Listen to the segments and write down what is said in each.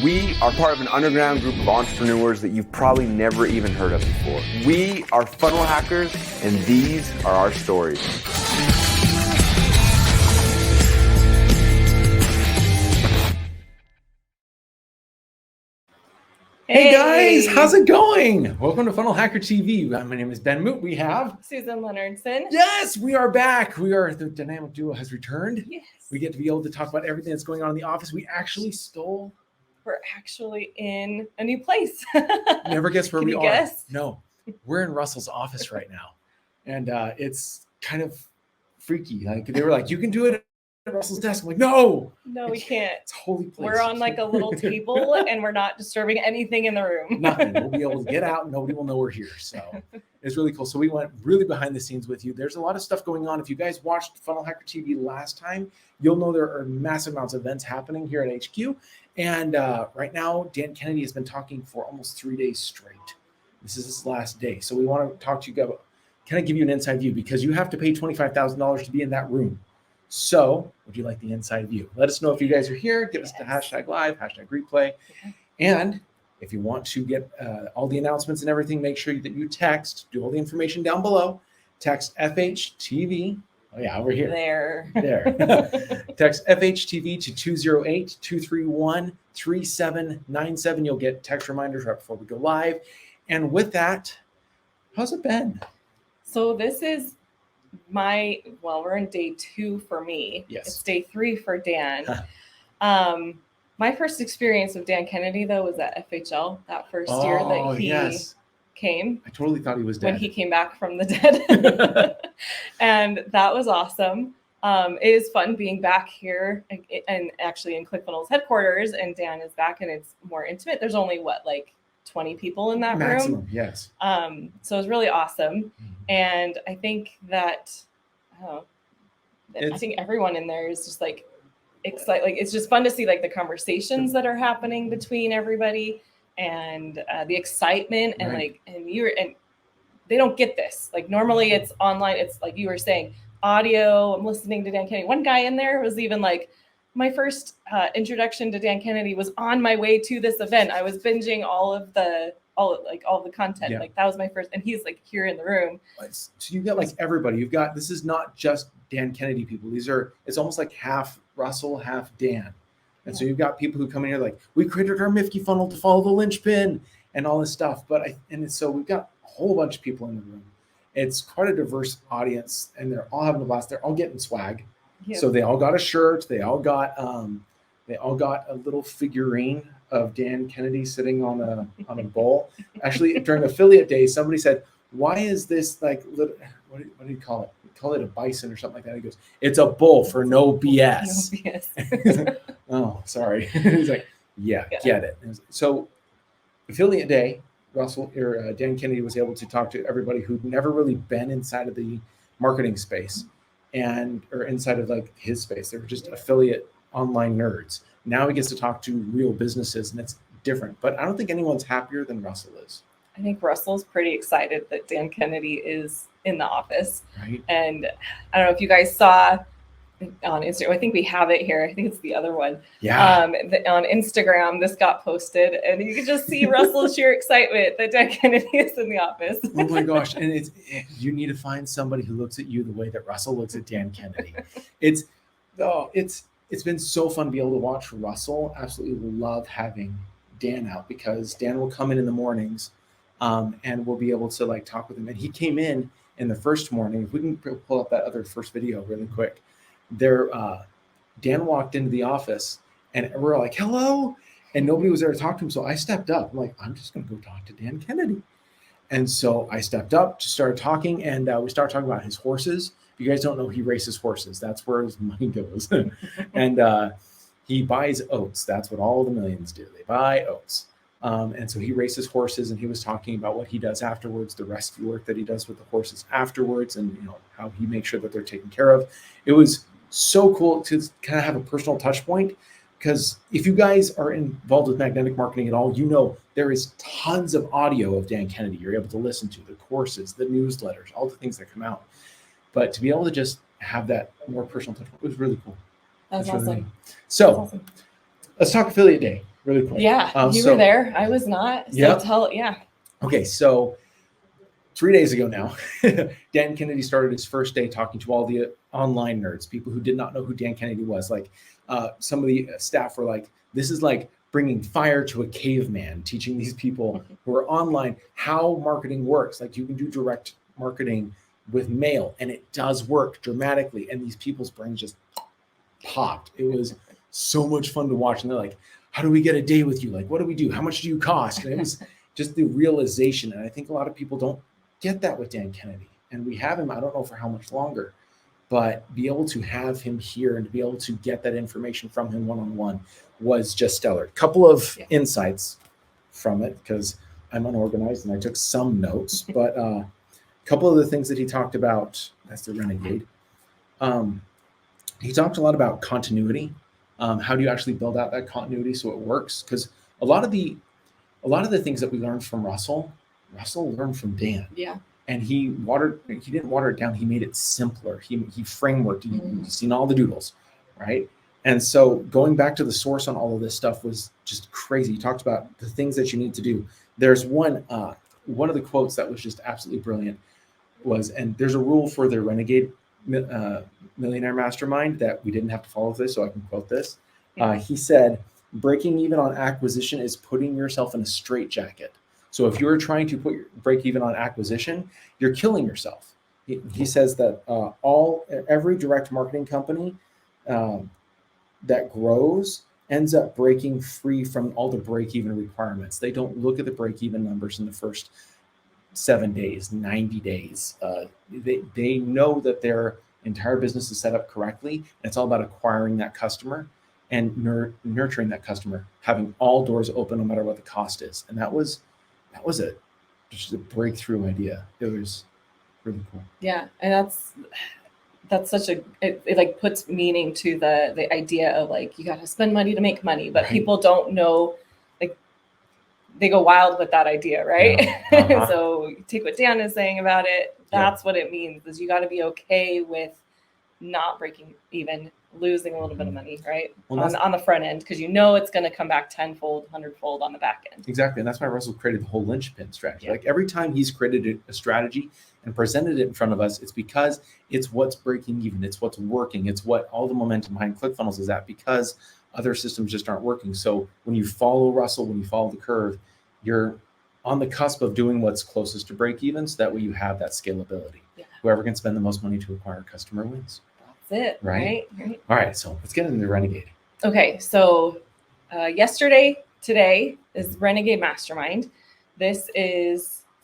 We are part of an underground group of entrepreneurs that you've probably never even heard of before. We are funnel hackers, and these are our stories. Hey guys, how's it going? Welcome to FunnelHackerTV. My name is Ben Moot. We have Susan Leonardson. Yes, we are back. The dynamic duo has returned. Yes. We get to be able to talk about everything that's going on in the office. We're actually in a new place. Never guess where Can we you are. guess? No, we're in Russell's office right now. And it's kind of freaky. Like they were like, you can do it at Russell's desk. I'm like, no, we can't. It's a holy place. We're on like a little table and we're not disturbing anything in the room. Nothing. We'll be able to get out and nobody will know we're here. So it's really cool. So we went really behind the scenes with you. There's a lot of stuff going on. If you guys watched Funnel Hacker TV last time, you'll know there are massive amounts of events happening here at HQ. And right now, Dan Kennedy has been talking for almost 3 days straight. This is his last day. So we want to talk to you about, kind of give you an inside view because you have to pay $25,000 to be in that room. So would you like the inside view? Let us know if you guys are here. Give us the hashtag live, hashtag replay. And if you want to get all the announcements and everything, make sure that you text, do all the information down below. Text FHTV. Oh yeah, over here. There. Text FHTV to 208-231-3797. You'll get text reminders right before we go live. And with that, how's it been? So this is we're in day 2 for me. Yes. It's day 3 for Dan. My first experience with Dan Kennedy, though, was at FHL that first year that he came. I totally thought he was dead. When he came back from the dead. And that was awesome. It is fun being back here and actually in ClickFunnels headquarters, and Dan is back and it's more intimate. There's only 20 people in that Maximum, room. Yes. So it was really awesome. And I think that, I think everyone in there is just it's just fun to see the conversations that are happening between everybody and the excitement and right. and they don't get this. Normally it's online. It's like you were saying, audio. I'm listening to Dan Kennedy. One guy in there was even my first introduction to Dan Kennedy was on my way to this event. I was binging all the content. Yeah. That was my first, and he's here in the room. So you got everybody. This is not just Dan Kennedy people. It's almost like half Russell, half Dan. And so you've got people who come in here we created our Mifke funnel to follow the linchpin and all this stuff. So we've got a whole bunch of people in the room. It's quite a diverse audience and they're all having a blast. They're all getting swag. Yeah. So they all got a shirt. They all got a little figurine of Dan Kennedy sitting on a bowl. Actually, during affiliate day, somebody said, "Why is this little? What do you call it? We call it a bison or something like that." He goes, "It's a bull for no BS." No BS. Oh, sorry. He's like, "Yeah, get it." So, affiliate day, Dan Kennedy was able to talk to everybody who'd never really been inside of the marketing space or inside of his space. They were just affiliate online nerds. Now he gets to talk to real businesses and it's different, but I don't think anyone's happier than Russell is. I think Russell's pretty excited that Dan Kennedy is in the office. Right. And I don't know if you guys saw on Instagram, I think we have it here. I think it's the other one. Yeah. On Instagram, this got posted and you can just see Russell's sheer excitement that Dan Kennedy is in the office. Oh my gosh. And you need to find somebody who looks at you the way that Russell looks at Dan Kennedy. It's been so fun to be able to watch Russell. Absolutely love having Dan out because Dan will come in the mornings and we'll be able to talk with him. And he came in the first morning. If we can pull up that other first video really quick. Dan walked into the office and we're like, "Hello," and nobody was there to talk to him. So I stepped up. I'm like, "I'm just going to go talk to Dan Kennedy." And so I stepped up, just started talking, and we started talking about his horses. If you guys don't know, he races horses. That's where his money goes. And he buys oats. That's what all the millions do. They buy oats. And so he races horses, and he was talking about what he does afterwards, the rescue work that he does with the horses afterwards, and how he makes sure that they're taken care of. It was so cool to kind of have a personal touch point, because if you guys are involved with magnetic marketing at all, there is tons of audio of Dan Kennedy you're able to listen to, the courses, the newsletters, all the things that come out. But to be able to just have that more personal touch point was really cool. That's awesome. Really neat. So let's talk affiliate day. really quick. Yeah, you were there. I was not. So yeah. Okay, so 3 days ago now, Dan Kennedy started his first day talking to all the online nerds, people who did not know who Dan Kennedy was. Like some of the staff were like, this is like bringing fire to a caveman, teaching these people who are online how marketing works. Like you can do direct marketing with mail and it does work dramatically. And these people's brains just popped. It was so much fun to watch. And they're like, how do we get a day with you? Like, what do we do? How much do you cost? And it was just the realization. And I think a lot of people don't get that with Dan Kennedy. And we have him, I don't know for how much longer, but be able to have him here and to be able to get that information from him one-on-one was just stellar. A couple of insights from it, because I'm unorganized and I took some notes, but a couple of the things that he talked about, that's the Renegade. He talked a lot about continuity. How do you actually build out that continuity so it works? Because a lot of the things that we learned from Russell learned from Dan. Yeah. And he didn't water it down. He made it simpler. He frameworked. You've seen all the doodles, right? And so going back to the source on all of this stuff was just crazy. He talked about the things that you need to do. There's one of the quotes that was just absolutely brilliant was, and there's a rule for the Renegade Millionaire Mastermind that we didn't have to follow this, so I can quote this. He said, breaking even on acquisition is putting yourself in a straitjacket. So if you're trying to break even on acquisition, you're killing yourself. He says that every direct marketing company that grows ends up breaking free from all the break-even requirements. They don't look at the break-even numbers in the first 7 days, 90 days. They know that their entire business is set up correctly. And it's all about acquiring that customer and nurturing that customer, having all doors open no matter what the cost is. And that was just a breakthrough idea. It was really cool. Yeah, and that's such it like puts meaning to the idea of like you got to spend money to make money, but people don't know, like they go wild with that idea, right? Yeah. So you take what Dan is saying about it. That's what it means, is you got to be okay with not breaking even, losing a little bit of money, right? Well, on the front end, because you know it's going to come back tenfold, 100-fold on the back end. Exactly. And that's why Russell created the whole linchpin strategy. Like every time he's created a strategy and presented it in front of us, it's because it's what's breaking even. It's what's working. It's what all the momentum behind ClickFunnels is at, because other systems just aren't working. So when you follow Russell, when you follow the curve, you're on the cusp of doing what's closest to break even, so that way you have that scalability. Yeah. Whoever can spend the most money to acquire a customer wins. It, right? All right, so let's get into the Renegade. Okay, so today is Renegade Mastermind. It's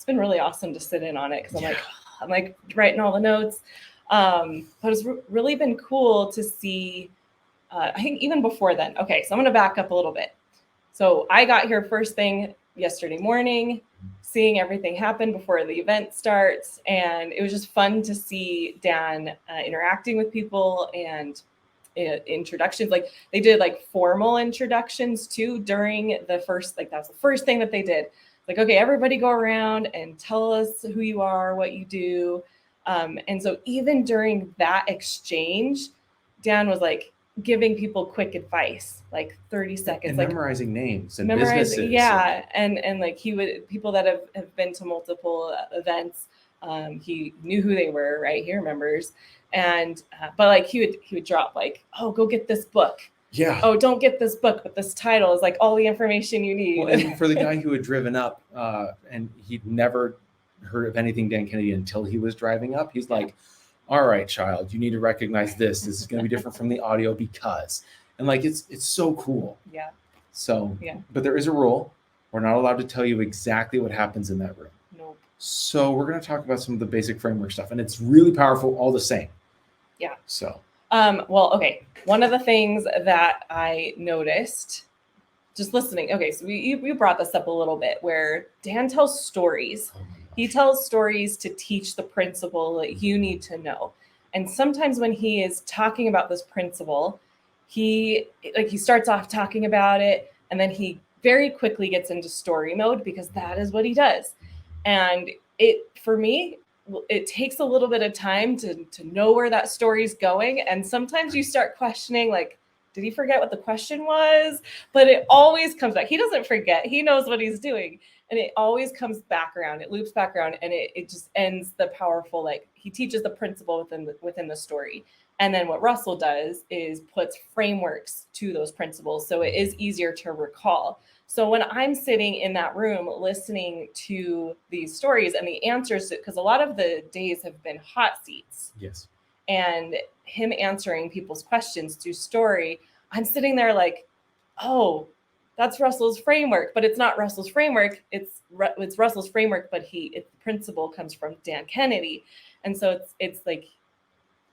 been really awesome to sit in on it, because I'm like writing all the notes. But it's really been cool to see, I think even before then. Okay, so I'm gonna back up a little bit. So I got here first thing yesterday morning, seeing everything happen before the event starts. And it was just fun to see Dan interacting with people and introductions. Like they did like formal introductions too during the first, like that was the first thing that they did. Like, okay, everybody go around and tell us who you are, what you do. And so even during that exchange, Dan was like giving people quick advice, like 30 seconds, and like memorizing names and businesses. Yeah. And like people that have been to multiple events, he knew who they were, right? He remembers. And, but like he would drop like, oh, go get this book. Yeah. Oh, don't get this book, but this title is like all the information you need. Well, and for the guy who had driven up and he'd never heard of anything Dan Kennedy until he was driving up, he's like, all right, child, you need to recognize this. This is going to be different from the audio because, and like, it's so cool. Yeah. So, but there is a rule. We're not allowed to tell you exactly what happens in that room. Nope. So we're going to talk about some of the basic framework stuff, and it's really powerful all the same. Yeah. So. Well, okay. One of the things that I noticed just listening. Okay. So you brought this up a little bit, where Dan tells stories. He tells stories to teach the principle that you need to know. And sometimes when he is talking about this principle, he starts off talking about it, and then he very quickly gets into story mode, because that is what he does. And for me, it takes a little bit of time to know where that story is going. And sometimes you start questioning, like, did he forget what the question was? But it always comes back. He doesn't forget. He knows what he's doing. And it always comes back around. It loops back around, and it just ends the powerful, like he teaches the principle within the story. And then what Russell does is puts frameworks to those principles. So it is easier to recall. So when I'm sitting in that room listening to these stories and the answers, because a lot of the days have been hot seats. Yes. And him answering people's questions through story, I'm sitting there like, oh, that's Russell's framework, but it's not Russell's framework. It's Russell's framework, but the principle comes from Dan Kennedy. And so it's like,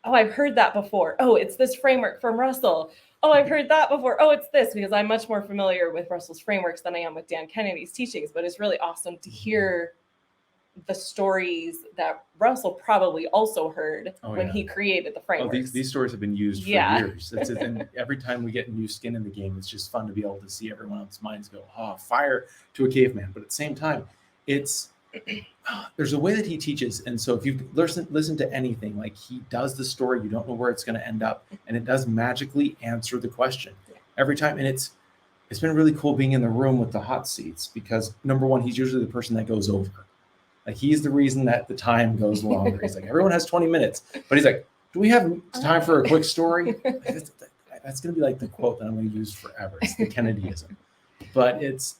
oh, I've heard that before. Oh, it's this framework from Russell. Oh, I've heard that before. Oh, it's this, because I'm much more familiar with Russell's frameworks than I am with Dan Kennedy's teachings. But it's really awesome to hear the stories that Russell probably also heard when he created the frameworks. These stories have been used for years. And every time we get new skin in the game, it's just fun to be able to see everyone else's minds go, fire to a caveman. But at the same time, there's a way that he teaches. And so if you listen to anything, like he does the story, you don't know where it's going to end up. And it does magically answer the question every time. And it's been really cool being in the room with the hot seats, because number one, he's usually the person that goes over. Like he's the reason that the time goes longer. He's like, everyone has 20 minutes, but he's like, do we have time for a quick story? That's going to be like the quote that I'm going to use forever. It's the Kennedyism, but it's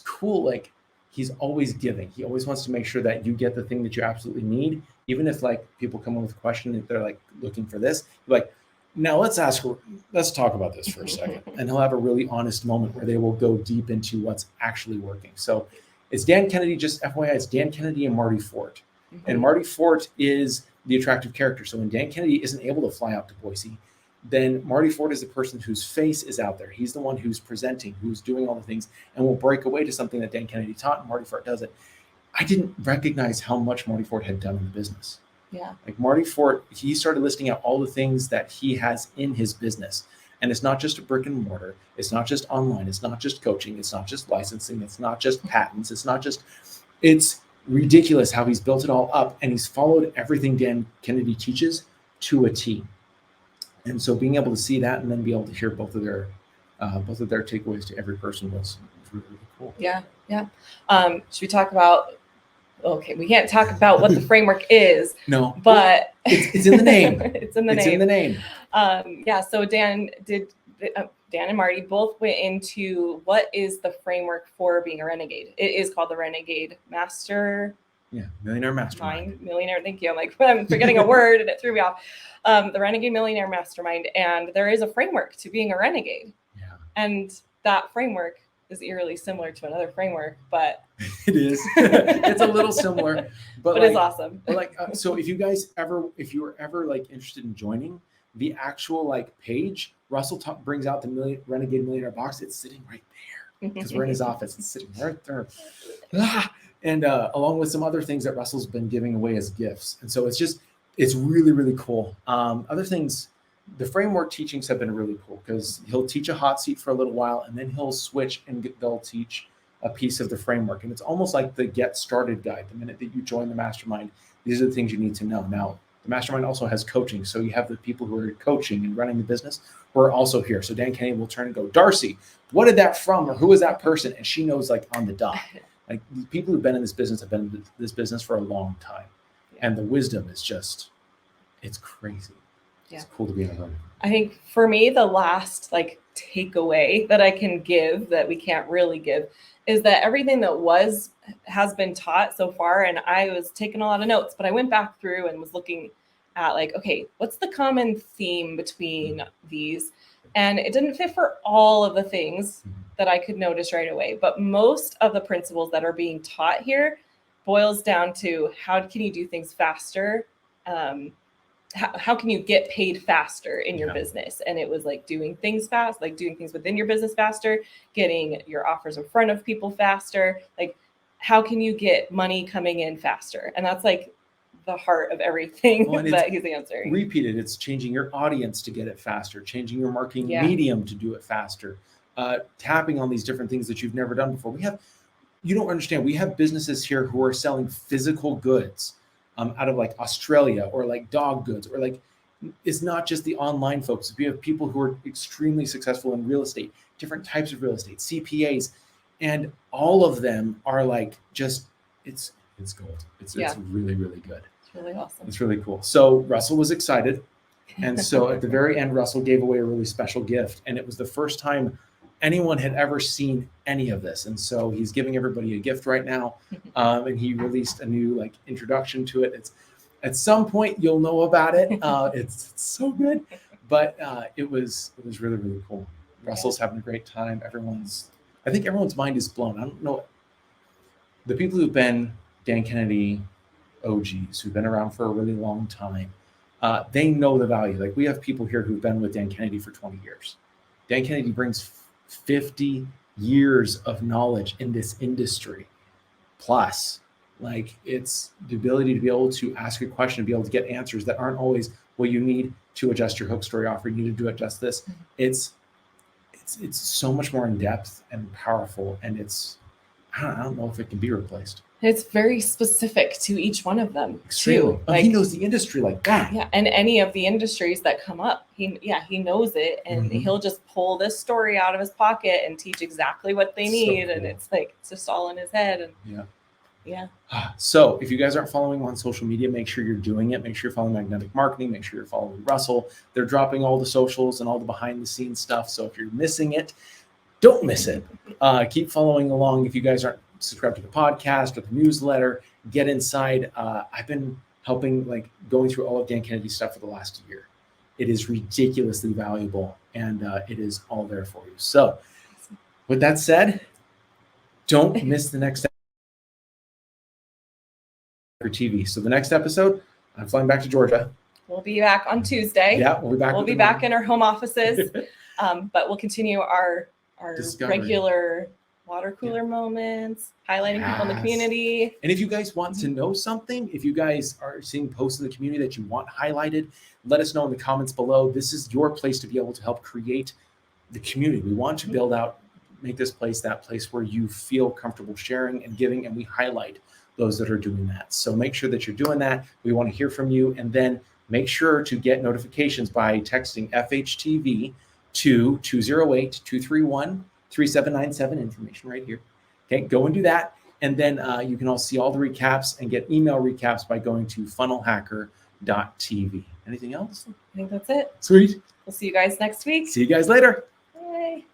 cool. Like he's always giving. He always wants to make sure that you get the thing that you absolutely need. Even if like people come in with a question, if they're like looking for this, like, now let's talk about this for a second. And he'll have a really honest moment where they will go deep into what's actually working. So it's Dan Kennedy, just FYI, it's Dan Kennedy and Marty Fort. Mm-hmm. And Marty Fort is the attractive character. So when Dan Kennedy isn't able to fly out to Boise, then Marty Fort is the person whose face is out there. He's the one who's presenting, who's doing all the things, and will break away to something that Dan Kennedy taught, and Marty Fort does it. I didn't recognize how much Marty Fort had done in the business. Yeah. Like Marty Fort, he started listing out all the things that he has in his business. And it's not just a brick and mortar. It's not just online. It's not just coaching. It's not just licensing. It's not just patents. It's ridiculous how he's built it all up, and he's followed everything Dan Kennedy teaches to a T. And so being able to see that and then be able to hear both of their takeaways to every person was really, really cool. Yeah. Yeah. Should we talk about, okay, we can't talk about what the framework is. No, but it's in the name. It's in the name. So Dan and Marty both went into what is the framework for being a renegade. It is called the Renegade Millionaire Mastermind. Millionaire. Thank you. I'm like, I'm forgetting a word and it threw me off. The Renegade Millionaire Mastermind. And there is a framework to being a renegade. Yeah. And that framework is eerily similar to another framework, but it is. It's a little similar, but it's awesome. So if you were ever like interested in joining the actual like page, Russell brings out the Renegade Millionaire box. It's sitting right there because we're in his office. It's sitting right there. And along with some other things that Russell's been giving away as gifts. And so it's really, really cool. Other things, the framework teachings have been really cool because he'll teach a hot seat for a little while and then he'll switch and they'll teach a piece of the framework. And it's almost like the get started guide. The minute that you join the mastermind, these are the things you need to know. Now, the mastermind also has coaching. So you have the people who are coaching and running the business who are also here. So Dan Kennedy will turn and go, Darcy, what did that from? Or who is that person? And she knows like on the dot. Like the people who've been in this business have been in this business for a long time. And the wisdom is just, it's crazy. Yeah. It's cool to be in a room. I think for me, the last like takeaway that I can give that we can't really give is that everything that has been taught so far, and I was taking a lot of notes, but I went back through and was looking at like, okay, what's the common theme between these? And it didn't fit for all of the things that I could notice right away. But most of the principles that are being taught here boils down to how can you do things faster? How can you get paid faster in your business? And it was like doing things fast, like doing things within your business faster, getting your offers in front of people faster. Like, how can you get money coming in faster? And that's like the heart of everything that he's answering. Repeated. It's changing your audience to get it faster, changing your marketing medium to do it faster, tapping on these different things that you've never done before. You don't understand. We have businesses here who are selling physical goods out of like Australia or like dog goods or like is not just the online folks. We have people who are extremely successful in real estate, different types of real estate, CPAs, and all of them are like just it's gold. It's really, really good. It's really awesome. It's really cool. So Russell was excited. And so at the very end, Russell gave away a really special gift. And it was the first time anyone had ever seen any of this. And so he's giving everybody a gift right now. And he released a new like introduction to it. It's at some point you'll know about it. It's so good. But it was really, really cool. Russell's having a great time. I think everyone's mind is blown. I don't know. The people who've been Dan Kennedy OGs, who've been around for a really long time, they know the value. Like we have people here who've been with Dan Kennedy for 20 years. Dan Kennedy brings 50 years of knowledge in this industry. Plus, like it's the ability to be able to ask a question, to be able to get answers that aren't always, well, you need to adjust your hook story offer, you need to do adjust this. It's so much more in depth and powerful. And I don't know if it can be replaced. It's very specific to each one of them. Extremely. Too. Like, he knows the industry like that. Yeah, and any of the industries that come up, he knows it, and he'll just pull this story out of his pocket and teach exactly what they need, cool. And it's just all in his head. And yeah. So if you guys aren't following on social media, make sure you're doing it. Make sure you're following Magnetic Marketing. Make sure you're following Russell. They're dropping all the socials and all the behind the scenes stuff. So if you're missing it, don't miss it. Keep following along. If you guys aren't subscribed to the podcast or the newsletter, get inside. I've been helping, like going through all of Dan Kennedy's stuff for the last year. It is ridiculously valuable, and it is all there for you. So with that said, don't miss the next TV. So the next episode, I'm flying back to Georgia. We'll be back on Tuesday. Yeah, we'll be back. We'll be back in our home offices, but we'll continue our Discovery. Regular water cooler moments, highlighting people in the community. And if you guys want to know something, if you guys are seeing posts in the community that you want highlighted, let us know in the comments below. This is your place to be able to help create the community. We want to build out, make this place that place where you feel comfortable sharing and giving, and we highlight those that are doing that. So make sure that you're doing that. We want to hear from you, and then make sure to get notifications by texting FHTV to 208-231-3797, information right here. Okay, go and do that. And then you can all see all the recaps and get email recaps by going to FunnelHackerTV. Anything else? I think that's it. Sweet. We'll see you guys next week. See you guys later. Bye.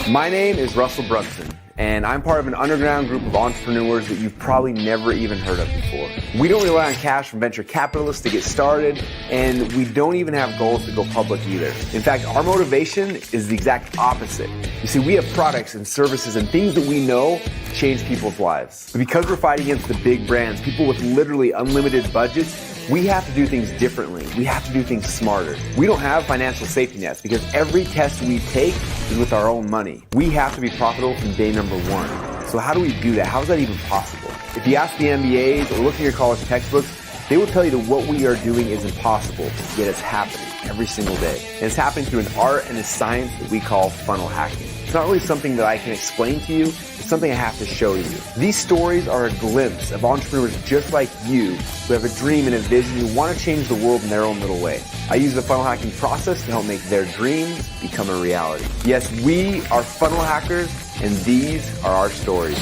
My name is Russell Brunson, and I'm part of an underground group of entrepreneurs that you've probably never even heard of before. We don't rely on cash from venture capitalists to get started, and we don't even have goals to go public either. In fact, our motivation is the exact opposite. You see, we have products and services and things that we know change people's lives. But because we're fighting against the big brands, people with literally unlimited budgets, we have to do things differently. We have to do things smarter. We don't have financial safety nets because every test we take is with our own money. We have to be profitable from day number one. So how do we do that? How is that even possible? If you ask the MBAs or look in your college textbooks, they will tell you that what we are doing is impossible, yet it's happening every single day. And it's happening through an art and a science that we call funnel hacking. It's not really something that I can explain to you. It's something I have to show you. These stories are a glimpse of entrepreneurs just like you who have a dream and a vision who want to change the world in their own little way. I use the funnel hacking process to help make their dreams become a reality. Yes, we are funnel hackers, and these are our stories.